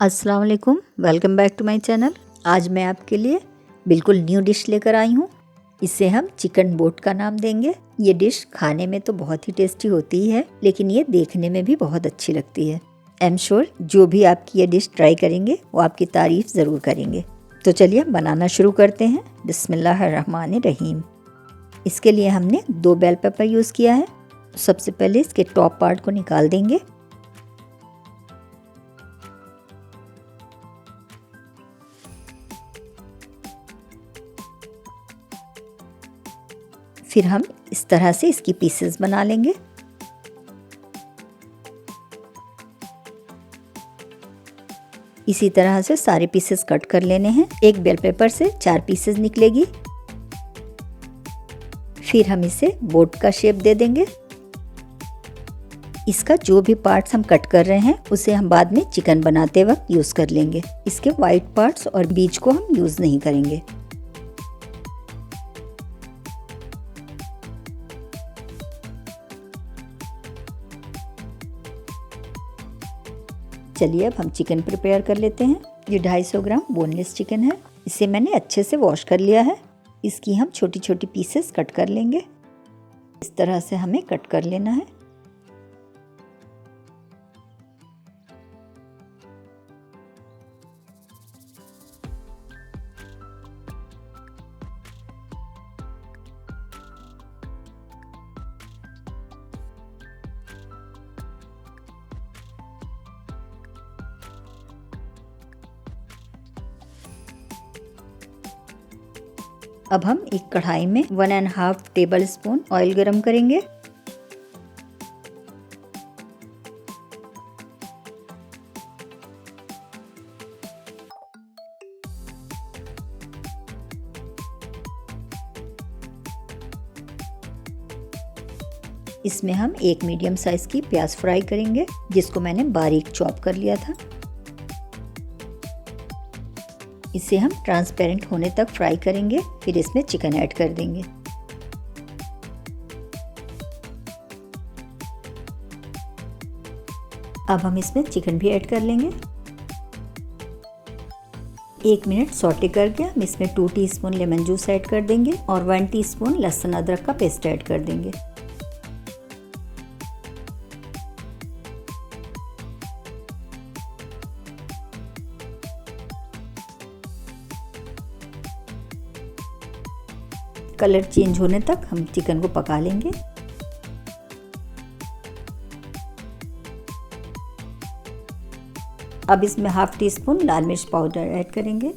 अस्सलाम वालेकुम, welcome back to my channel. आज मैं आपके लिए बिल्कुल न्यू डिश लेकर आई हूँ। इसे हम चिकन बोट का नाम देंगे। ये डिश खाने में तो बहुत ही टेस्टी होती है, लेकिन ये देखने में भी बहुत अच्छी लगती है। आई एम श्योर जो भी आपकी ये डिश ट्राई करेंगे वो आपकी तारीफ़ ज़रूर करेंगे। तो चलिए हम बनाना शुरू करते हैं। बिस्मिल्लाहिर्रहमानिर्रहीम। इसके लिए हमने 2 बेल पेपर यूज़ किया है। सबसे पहले इसके टॉप पार्ट को निकाल देंगे। फिर हम इस तरह से इसकी पीसेस बना लेंगे। इसी तरह से सारे पीसेस कट कर लेने हैं। एक बेल पेपर से 4 पीसेस निकलेगी। फिर हम इसे बोट का शेप दे देंगे। इसका जो भी पार्ट्स हम कट कर रहे हैं उसे हम बाद में चिकन बनाते वक्त यूज़ कर लेंगे। इसके वाइट पार्ट्स और बीज को हम यूज़ नहीं करेंगे। चलिए अब हम चिकन प्रिपेयर कर लेते हैं। ये 250 ग्राम बोनलेस चिकन है। इसे मैंने अच्छे से वॉश कर लिया है। इसकी हम छोटी छोटी पीसेस कट कर लेंगे। इस तरह से हमें कट कर लेना है। अब हम एक कढ़ाई में 1.5 टेबल स्पून ऑयल गरम करेंगे। इसमें हम एक मीडियम साइज की प्याज फ्राई करेंगे, जिसको मैंने बारीक चॉप कर लिया था। इसे हम ट्रांसपेरेंट होने तक फ्राई करेंगे। फिर इसमें चिकन ऐड कर देंगे। अब हम इसमें चिकन भी ऐड कर लेंगे। 1 मिनट सॉटे करके हम इसमें 2 टीस्पून लेमन जूस ऐड कर देंगे और 1 टीस्पून लहसुन अदरक का पेस्ट ऐड कर देंगे। कलर चेंज होने तक हम चिकन को पका लेंगे। अब इसमें 1/2 टीस्पून लाल मिर्च पाउडर ऐड करेंगे।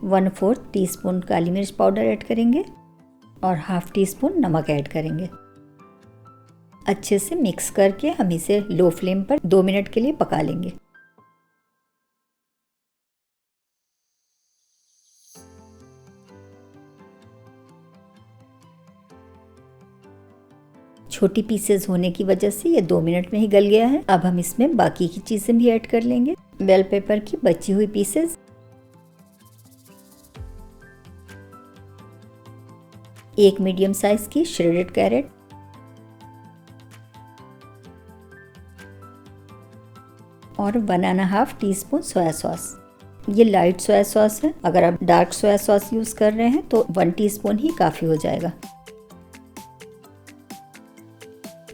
1/4 टीस्पून काली मिर्च पाउडर ऐड करेंगे और 1/2 टीस्पून नमक ऐड करेंगे। अच्छे से मिक्स करके हम इसे लो फ्लेम पर 2 मिनट के लिए पका लेंगे। छोटी पीसेस होने की वजह से ये 2 मिनट में ही गल गया है। अब हम इसमें बाकी की चीज़ें भी ऐड कर लेंगे। बेल पेपर की बची हुई पीसेस, एक मीडियम साइज की श्रेडेड कैरेट, और 1.5 टीस्पून सोया सॉस। ये लाइट सोया सॉस है। अगर आप डार्क सोया सॉस यूज़ कर रहे हैं तो 1 टीस्पून ही काफ़ी हो जाएगा।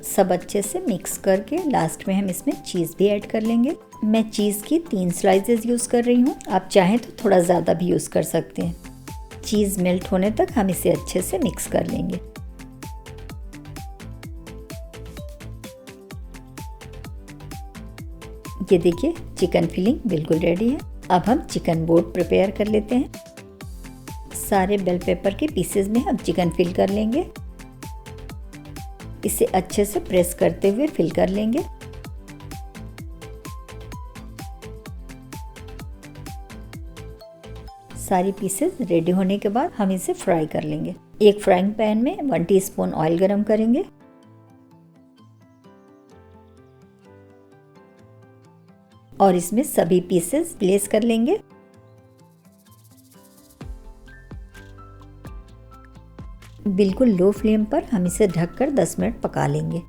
सब अच्छे से मिक्स करके लास्ट में हम इसमें चीज़ भी ऐड कर लेंगे। मैं चीज़ की 3 स्लाइसेस यूज़ कर रही हूँ। आप चाहें तो थोड़ा ज़्यादा भी यूज़ कर सकते हैं। चीज़ मेल्ट होने तक हम इसे अच्छे से मिक्स कर लेंगे। ये देखिए चिकन फिलिंग बिल्कुल रेडी है। अब हम चिकन बोट प्रिपेयर कर लेते हैं। सारे बेल पेपर के पीसेस में हम चिकन फिल कर लेंगे। इसे अच्छे से प्रेस करते हुए फिल कर लेंगे। सारी पीसेस रेडी होने के बाद हम इसे फ्राई कर लेंगे। एक फ्राइंग पैन में 1 टीस्पून ऑयल गरम करेंगे। और इसमें सभी पीसेस प्लेस कर लेंगे। बिल्कुल लो फ्लेम पर हम इसे ढककर 10 मिनट पका लेंगे।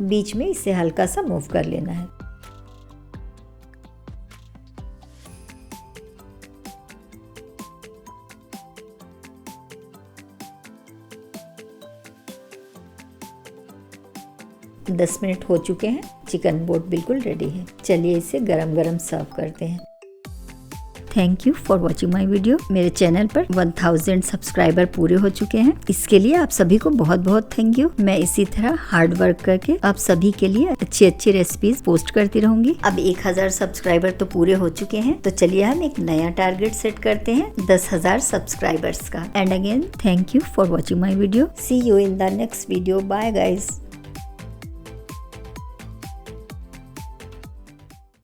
बीच में इसे हल्का सा मूव कर लेना है। दस मिनट हो चुके हैं, चिकन बोट बिल्कुल रेडी है। चलिए इसे गरम गरम सर्व करते हैं। Thank you for watching my video. मेरे चैनल पर 1000 सब्सक्राइबर पूरे हो चुके हैं, इसके लिए आप सभी को बहुत बहुत थैंक यू। मैं इसी तरह हार्ड वर्क करके आप सभी के लिए अच्छी अच्छी रेसिपीज पोस्ट करती रहूंगी। अब 1000 सब्सक्राइबर तो पूरे हो चुके हैं, तो चलिए हम एक नया टारगेट सेट करते हैं 10,000 सब्सक्राइबर्स का। And again thank you for watching my video. See you in the next video. Bye guys.